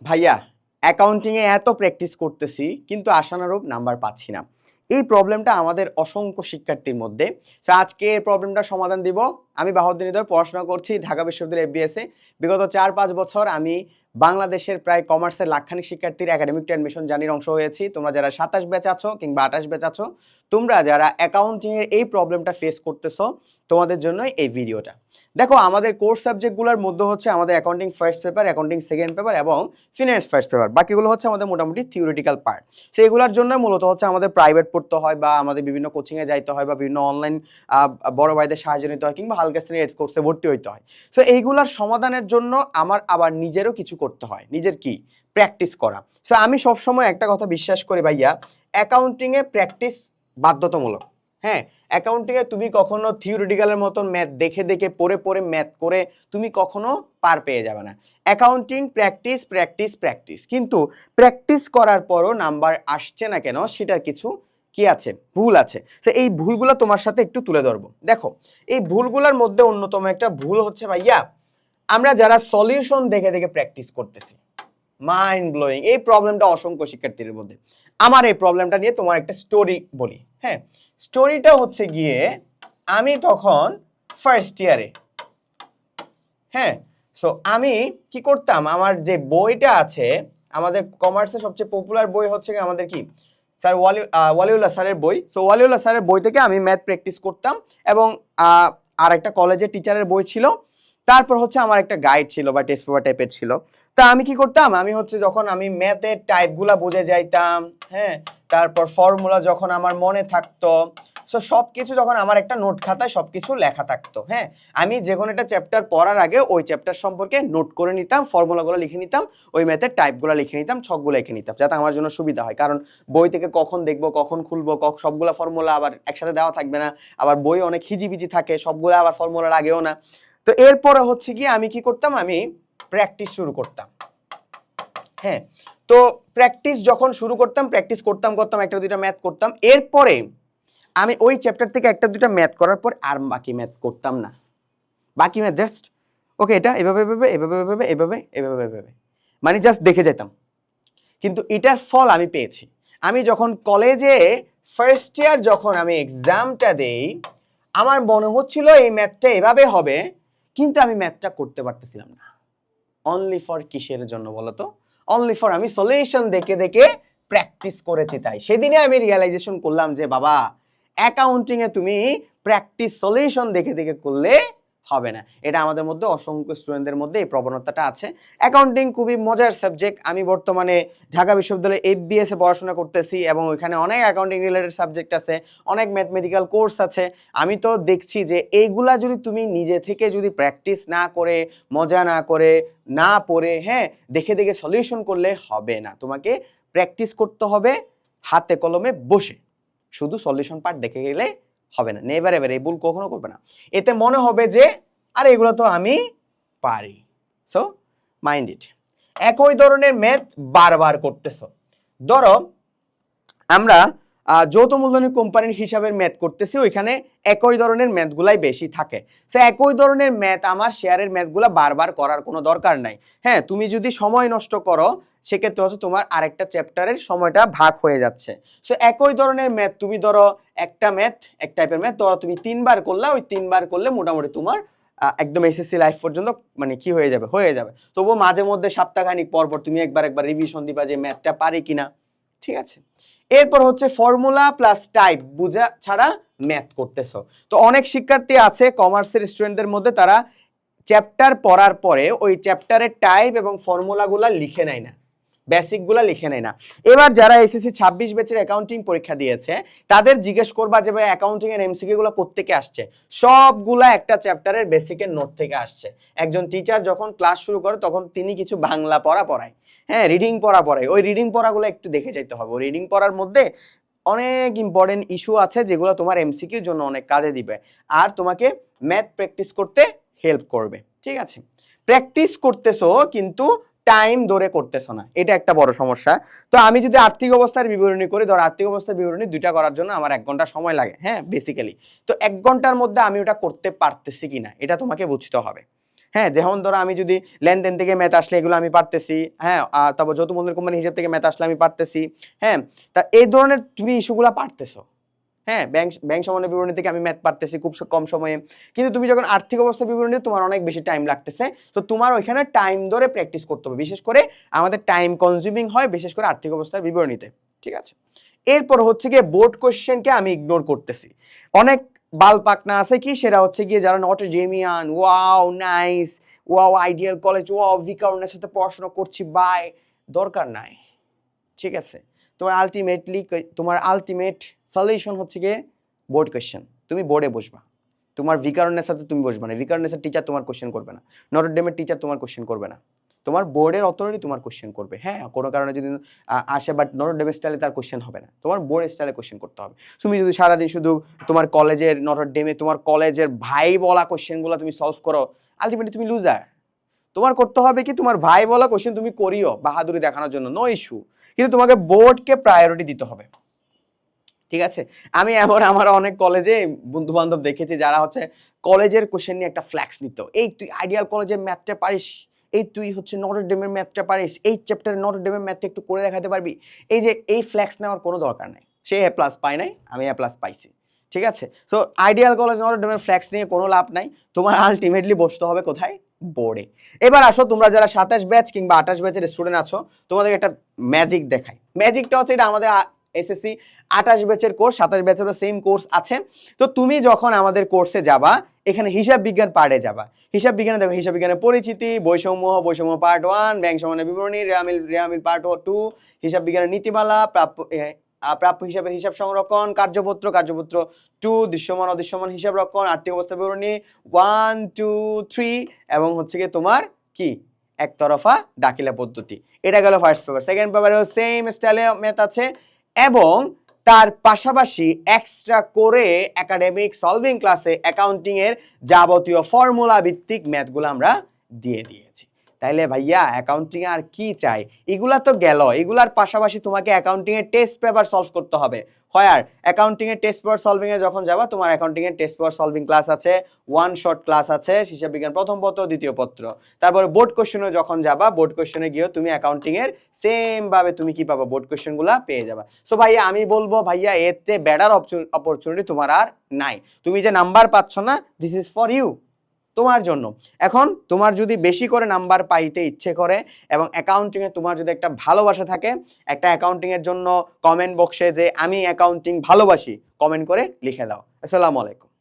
ভাইয়া অ্যাকাউন্টিংয়ে এত প্র্যাকটিস করতেছি কিন্তু আশানুরূপ নাম্বার পাচ্ছি না। এই প্রবলেমটা আমাদের অসংখ্য শিক্ষার্থীর মধ্যে। সো আজকে এই প্রবলেমটা সমাধান দিব। আমি বাহাউদ্দিন হৃদয় পড়াশোনা করছি ঢাকা বিশ্ববিদ্যালয় এফবিএসে। বিগত ৪-৫ বছর আমি বাংলাদেশের প্রায় কমার্সের লাখখানিক শিক্ষার্থীর একাডেমিক টু অ্যাডমিশন জার্নির অংশ হয়েছি। তোমরা যারা ২৭ ব্যাচ আছো কিংবা ২৮ ব্যাচ আছো, তোমরা যারা অ্যাকাউন্টিংয়ের এই প্রবলেমটা ফেস করতেছো, তোমাদের জন্যই এই ভিডিওটা। দেখো আমাদের কোর্স সাবজেক্টগুলোর মধ্যে হচ্ছে আমাদের accounting first paper, accounting second paper এবং ফিনান্স ফার্স্ট পেপার। বাকিগুলো হচ্ছে আমাদের মোটামুটি থিওরিটিক্যাল পার্ট। সো এগুলোর জন্য মূলত হচ্ছে আমাদের প্রাইভেট পড়তে হয় বা আমাদের বিভিন্ন কোচিংয়ে যাইতে হয় বা বিভিন্ন অনলাইন বড় ভাইদের সাহায্য নিতে হয় কিংবা হালকা শ্রেণীর এডস কোর্সে ভর্তি হইতে হয়। সো এইগুলার সমাধানের জন্য আমার আবার নিজেরও কিছু করতে হয়। নিজের কি? প্র্যাকটিস করা। সো আমি সবসময় একটা কথা বিশ্বাস করি ভাইয়া, অ্যাকাউন্টিংয়ে প্র্যাকটিস বাধ্যতামূলক। হ্যাঁ, অ্যাকাউন্টিংয়ে তুমি কখনো থিওরিটিক্যালের মতন ম্যাথ দেখে দেখে পড়ে পড়ে ম্যাথ করে তুমি কখনো পার পেয়ে যাবে না। অ্যাকাউন্টিং প্র্যাকটিস প্র্যাকটিস প্র্যাকটিস, কিন্তু প্র্যাকটিস করার পরও নাম্বার আসছে না কেন সেটার কিছু কি আছে? ভুল আছে। তো এই ভুলগুলো তোমার সাথে একটু তুলে ধরবো। দেখো এই ভুলগুলোর মধ্যে অন্যতম একটা ভুল হচ্ছে ভাইয়া, আমরা যারা সলিউশন দেখে দেখে প্র্যাকটিস করতেছি, মাইন্ড ব্লোয়িং। এই প্রবলেমটা অসংখ্য শিক্ষার্থীদের মধ্যে। আমার এই প্রবলেমটা নিয়ে তোমার একটা স্টোরি বলি। হ্যাঁ, স্টোরিটা হচ্ছে গিয়ে আমি তখন ফার্স্ট ইয়ারে, হ্যাঁ, সো আমি কি করতাম, আমার যে বইটা আছে, আমাদের কমার্সের সবচেয়ে পপুলার বই হচ্ছে আমাদের কি স্যার ওয়ালিউল্লাহ স্যারের বই। সো ওয়ালিউল্লাহ স্যারের বই থেকে আমি ম্যাথ প্র্যাকটিস করতাম এবং আর একটা কলেজের টিচারের বই ছিল। তারপর হচ্ছে আমার একটা গাইড ছিল বা টেস্ট পেপার টাইপের ছিল। তা আমি কি করতাম, আমি হচ্ছে যখন আমি ম্যাথের টাইপগুলা বুঝে যাইতাম, হ্যাঁ, তারপর ফর্মুলা যখন আমার মনে থাকতো, সো সব কিছু যখন আমার একটা নোট খাতায় সব কিছু লেখা থাকতো, হ্যাঁ, আমি যে কোনো একটা চ্যাপ্টার পড়ার আগে ওই চ্যাপ্টার সম্পর্কে নোট করে নিতাম, ফর্মুলাগুলো লিখে নিতাম, ওই ম্যাথের টাইপগুলো লিখে নিতাম, ছকগুলো লিখে নিতাম, যাতে আমার জন্য সুবিধা হয়। কারণ বই থেকে কখন দেখবো, কখন খুলবো, সবগুলা ফর্মুলা আবার একসাথে দেওয়া থাকবে না, আবার বই অনেক হিজিবিজি থাকে, সবগুলো আবার ফর্মুলা লাগেও না। তো এরপরে হচ্ছে গিয়ে আমি কি করতাম, আমি প্র্যাকটিস শুরু করতাম। হ্যাঁ, তো প্র্যাকটিস যখন শুরু করতাম, প্র্যাকটিস করতাম একটা দুইটা ম্যাথ করতাম, এরপরে আমি ওই চ্যাপ্টার থেকে একটা দুইটা ম্যাথ করার পর আর বাকি ম্যাথ করতাম না। বাকি ম্যাথ জাস্ট ওকে, এটা এভাবে এভাবে এভাবে এভাবে এভাবে এভাবে এভাবে, মানে জাস্ট দেখে যেতাম। কিন্তু এটার ফল আমি পেয়েছি। আমি যখন কলেজে ফার্স্ট ইয়ার যখন আমি এক্সামটা দেই, আমার মনে হচ্ছিল এই ম্যাথটা এভাবে হবে, কিন্তু আমি ম্যাথটা করতে পারতেছিলাম না। অনলি ফর কিসের জন্য বলো তো? অনলি ফর আমি সলিউশন দেখে দেখে প্র্যাকটিস করেছি। তাই সেদিনে আমি রিয়েলাইজেশন করলাম যে বাবা, অ্যাকাউন্টিং এ তুমি প্র্যাকটিস সলিউশন দেখে দেখে করলে হবে না। এটা আমাদের মধ্যে অসংখ্য স্টুডেন্টদের মধ্যে এই প্রবণতাটা আছে। অ্যাকাউন্টিং খুবই মজার সাবজেক্ট। আমি বর্তমানে ঢাকা বিশ্ববিদ্যালয়ে এফবিএস এ পড়াশোনা করতেছি এবং ওইখানে অনেক অ্যাকাউন্টিং রিলেটেড সাবজেক্ট আছে, অনেক ম্যাথমেটিক্যাল কোর্স আছে। আমি তো দেখছি যে এইগুলা যদি তুমি নিজে থেকে যদি প্র্যাকটিস না করে, মজা না করে, না পড়ে, হ্যাঁ, দেখে দেখে সলিউশন করলে হবে না। তোমাকে প্র্যাকটিস করতে হবে হাতে কলমে বসে। শুধু সলিউশন পার্ট দেখে গেলে হবে না। নেভার এভার এই ভুল কখনো করবে না। এতে মনে হবে যে আরে এগুলো তো আমি পারি। So mind it. একই ধরনের ম্যাথ বারবার করতেছো। ধরো আমরা যৌথ মূলধনী কোম্পানির হিসাবের ম্যাথ করতেছি, ওইখানে একই ধরনের ম্যাথগুলাই বেশি থাকে। সো একই ধরনের ম্যাথ আমার শেয়ারের ম্যাথগুলা বারবার করার কোনো দরকার নাই। হ্যাঁ, তুমি যদি সময় নষ্ট করো সেক্ষেত্রে হচ্ছে তোমার আরেকটা চ্যাপ্টারের সময়টা ভাগ হয়ে যাচ্ছে। সো একই ধরনের ম্যাথ তুমি ধরো একটা ম্যাথ, এক টাইপের ম্যাথ ধরো তুমি 3 বার করলা, ওই 3 বার করলে মোটামুটি তোমার একদম এসএসসি লাইফ পর্যন্ত মানে কি হয়ে যাবে, হয়ে যাবে। তবুও মাঝে মধ্যে সপ্তাহখানিক পর পর তুমি একবার রিভিশন দিবা যে ম্যাথটা পারি কিনা। ঠিক আছে, এরপর হচ্ছে ফর্মুলা প্লাস টাইপ বুঝা ছাড়া ম্যাথ করতেছো। তো অনেক শিক্ষার্থী আছে কমার্সের স্টুডেন্টদের মধ্যে, তারা চ্যাপ্টার পড়ার পরে ওই চ্যাপ্টারের টাইপ এবং ফর্মুলাগুলা লিখে নেয় না, বেসিকগুলা লিখে নেয় না। এবার যারা এসএসসি 26 ব্যাচের অ্যাকাউন্টিং পরীক্ষা দিয়েছে তাদের জিজ্ঞেস করবা যে ভাই অ্যাকাউন্টিং এর এমসিকিউ গুলো কোত্থেকে আসছে? সবগুলা একটা চ্যাপ্টারের বেসিকের নোট থেকে আসছে। একজন টিচার যখন ক্লাস শুরু করে তখন তিনি কিছু বাংলা পড়া পড়ায়, হ্যাঁ, রিডিং পড়া পড়ায়। ওই রিডিং পড়াগুলো একটু দেখে যাইতে হবে। ওই রিডিং পড়ার মধ্যে অনেক ইম্পর্টেন্ট ইস্যু আছে যেগুলো তোমার এমসিকিউর জন্য অনেক কাজে দিবে আর তোমাকে ম্যাথ প্র্যাকটিস করতে হেল্প করবে। ঠিক আছে, প্র্যাকটিস করতেছো কিন্তু টাইম ধরে করতেছো না, এটা একটা বড় সমস্যা। তো আমি যদি আর্থিক অবস্থার বিবরণী করি, ধর আর্থিক অবস্থার বিবরণী 2টা করার জন্য আমার 1 ঘন্টা সময় লাগে, হ্যাঁ, বেসিক্যালি। তো 1 ঘন্টার মধ্যে আমি ওটা করতে পারতেছি কিনা এটা তোমাকে বুঝতে হবে। হ্যাঁ, যেমন ধরো আমি যদি লেনদেন থেকে ম্যাথ আসলে এগুলো আমি পারতেছি, হ্যাঁ, তারপর যৌথ মূলধন কোম্পানি হিসাব থেকে ম্যাথ আসলে আমি পারতেছি, হ্যাঁ, তা এই ধরনের তুমি ইস্যুগুলো পারতেছো। হ্যাঁ, ব্যাংক সমন্বয় বিবরণী থেকে আমি ম্যাথ পারতেছি খুব কম সময়ে, কিন্তু তুমি যখন আর্থিক অবস্থা বিবরণী তোমার অনেক বেশি টাইম লাগতেছে, তো তোমার ওইখানে টাইম ধরে প্র্যাকটিস করতে হবে। বিশেষ করে আমাদের টাইম কনজিউমিং হয় বিশেষ করে আর্থিক অবস্থার বিবরণীতে, ঠিক আছে। এরপর হচ্ছে গিয়ে বোর্ড কোশ্চেনকে আমি ইগনোর করতেছি। অনেক বাল পাকনা আছে কি, সেটা হচ্ছে গিয়ে যারা নট জেমিয়ান, wow nice, wow Ideal College, wow ভিকারুনের সাথে পড়াশোনা করছি, বাই, দরকার নাই, ঠিক আছে। তোমার আলটিমেট সলিউশন হচ্ছে গিয়ে বোর্ড কোশ্চেন। তুমি বোর্ডে বসবা, তোমার ভিকারুনের সাথে তুমি বসবা না, ভিকারুনের টিচার তোমার কোশ্চেন করবে না, নটরডেমের টিচার তোমার কোশ্চেন করবে না, তোমার বোর্ডের অথরিটি তোমার কোশ্চেন করবে। হ্যাঁ, কোনো কারণে যদি আসে, বাট নটরডেমের স্টাইলে তার কোশ্চেন হবে না, তোমার বোর্ডের স্টাইলে কোশ্চেন করতে হবে। তুমি যদি সারাদিন শুধু তোমার কলেজের নটরডেমে তোমার কলেজের ভাই বলা কোশ্চেনগুলো তুমি সলভ করো, আলটিমেটলি তুমি লুজার। তোমার করতে হবে কি, তোমার ভাই বলা কোশ্চেন তুমি করিও বাহাদুরি দেখানোর জন্য, নো ইস্যু, কিন্তু তোমাকে বোর্ডকে প্রায়োরিটি দিতে হবে, ঠিক আছে। আমি এমন আমার অনেক কলেজে বন্ধু বান্ধব দেখেছি যারা হচ্ছে কলেজের কোশ্চেন নিয়ে একটা ফ্ল্যাক্স নিত, এই তুই আইডিয়াল কলেজের ম্যাথটা পারিস, এই তুই হচ্ছে নটরডেমের ম্যাথটা পারিস, এই চ্যাপ্টারে নটরডেমের ম্যাথটা একটু করে দেখাতে পারবি, এই যে এই ফ্ল্যাক্স নেওয়ার কোনো দরকার নাই। সে এ প্লাস পায় নাই, আমি এ প্লাস পাইছি, ঠিক আছে। সো আইডিয়াল কলেজ নটরডেমের ফ্ল্যাক্স নিয়ে কোনো লাভ নাই, তোমার আলটিমেটলি বসতে হবে কোথায়, বোর্ডে। এবার আসো, তোমরা যারা 27 ব্যাচ কিংবা 28 ব্যাচের স্টুডেন্ট আছো, তোমাদের একটা ম্যাজিক দেখাই। ম্যাজিকটা হচ্ছে, এটা আমাদের এসএসসি 28 ব্যাচের কোর্স, 27 ব্যাচেরও সেম কোর্স আছে। তো তুমি যখন আমাদের কোর্সে যাবা, এখানে হিসাব বিজ্ঞান পার্টে যাবা, হিসাব বিজ্ঞানে দেখো হিসাব বিজ্ঞানের পরিচিতি, বৈষম্য পার্ট 1, ব্যাংক সমন্বয় বিবরণী, রেয়ামিল পার্ট 2, হিসাব বিজ্ঞানের নীতিমালা, প্রাপ্য হিসাবের হিসাব সংরক্ষণ, কার্যপত্র 2, দৃশ্যমান অদৃশ্যমান হিসাব রক্ষণ, আর্থিক অবস্থা বিবরণী 1, 2, 3, এবং হচ্ছে কি তোমার কি একতরফা দাখিলা পদ্ধতি। এটা গেল ফার্স্ট পেপার। সেকেন্ড পেপারেও সেম স্টাইলে ম্যাথ আছে, এবং তার পাশাপাশি এক্সট্রা করে একাডেমিক সলভিং ক্লাসে অ্যাকাউন্টিং এর যাবতীয় ফর্মুলা ভিত্তিক ম্যাথগুলো আমরা দিয়ে দিয়েছি। তাইলে ভাইয়া অ্যাকাউন্টিং আর কি চাই, এগুলা তো গেল, এগুলার পাশাপাশি তোমাকে অ্যাকাউন্টিং এর টেস্ট পেপার সলভ করতে হবে। হয় আর অ্যাকাউন্টিং এর টেস্ট পেপার সলভিং এ যখন যাবা, তোমার অ্যাকাউন্টিং এর টেস্ট পেপার সলভিং ক্লাস আছে, ওয়ান শর্ট ক্লাস আছে, হিসাব বিজ্ঞান প্রথম পত্র দ্বিতীয় পত্র। তারপরে বোর্ড কোশ্চেনে যখন যাবা, বোর্ড কোশ্চেনে গিয়েও তুমি অ্যাকাউন্টিং এর সেম ভাবে তুমি কি পাবা, বোর্ড কোশ্চেন গুলা পেয়ে যাবা। সো ভাইয়া আমি বলবো, ভাইয়া এর চেয়ে বেটার অপরচুনিটি তোমার আর নাই। তুমি যে নাম্বার পাচ্ছ না, দিস ইজ ফর ইউ, তোমার জন্য। এখন তোমার যদি বেশি করে নাম্বার পাইতে ইচ্ছে করে এবং অ্যাকাউন্টিং এ তোমার যদি একটা ভালোবাসা থাকে, একটা অ্যাকাউন্টিং এর জন্য কমেন্ট বক্সে যে আমি অ্যাকাউন্টিং ভালোবাসি কমেন্ট করে লিখে দাও। আসসালামু আলাইকুম।